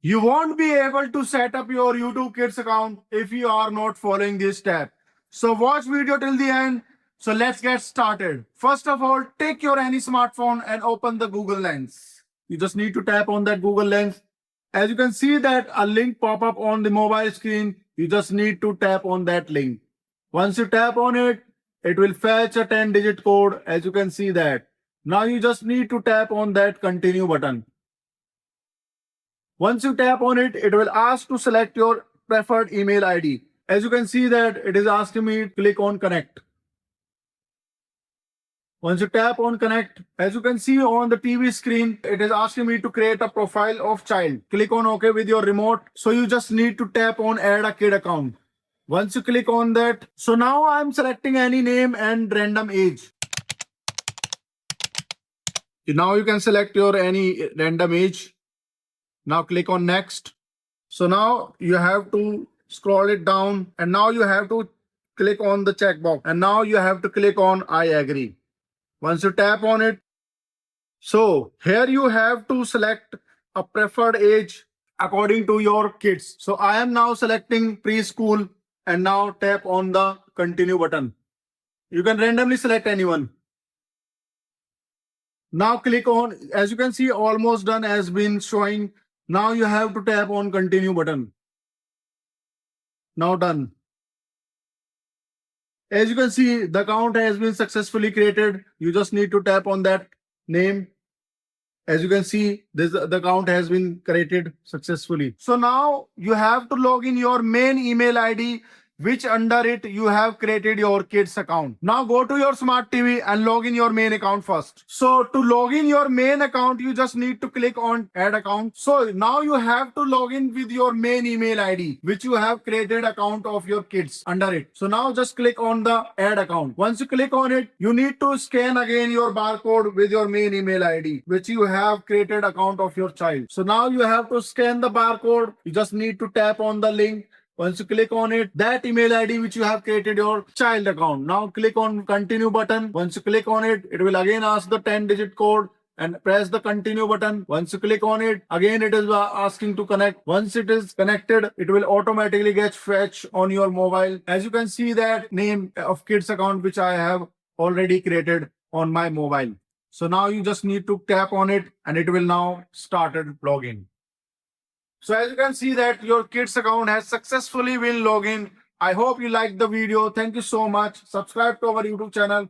You won't be able to set up your YouTube Kids account if you are not following this step. So watch video till the end. So let's get started. First of all, take your any smartphone and open the Google Lens. You just need to tap on that Google Lens. As you can see that a link pop up on the mobile screen, you just need to tap on that link. Once you tap on it, it will fetch a 10-digit code as you can see that. Now you just need to tap on that continue button. Once you tap on it, it will ask to select your preferred email ID. As you can see that it is asking me to click on connect. Once you tap on connect, as you can see on the TV screen, it is asking me to create a profile of child. Click on OK with your remote. So you just need to tap on add a kid account. Once you click on that, so now I'm selecting any name and random age. Now you can select your any random age. Now click on next. So now you have to scroll it down and now you have to click on the checkbox and now you have to click on I agree. Once you tap on it, so here you have to select a preferred age according to your kids. So I am now selecting preschool and now tap on the continue button. You can randomly select anyone. Now click on, as you can see, almost done has been showing. Now you have to tap on continue button. Now done. As you can see, the account has been successfully created. You just need to tap on that name. As you can see, the account has been created successfully. So now you have to log in your main email ID, which under it you have created your kids account. Now go to your smart TV and log in your main account first. So to log in your main account, you just need to click on add account. So now you have to log in with your main email ID, which you have created account of your kids under it. So now just click on the add account. Once you click on it, you need to scan again your barcode with your main email ID, which you have created account of your child. So now you have to scan the barcode. You just need to tap on the link. Once you click on it, that email ID which you have created your child account. Now click on continue button. Once you click on it, it will again ask the 10-digit code and press the continue button. Once you click on it, again it is asking to connect. Once it is connected, it will automatically get fetched on your mobile. As you can see that name of kids account which I have already created on my mobile. So now you just need to tap on it and it will now started login. So as you can see that your kids account has successfully been logged in. I hope you liked the video. Thank you so much. Subscribe to our YouTube channel.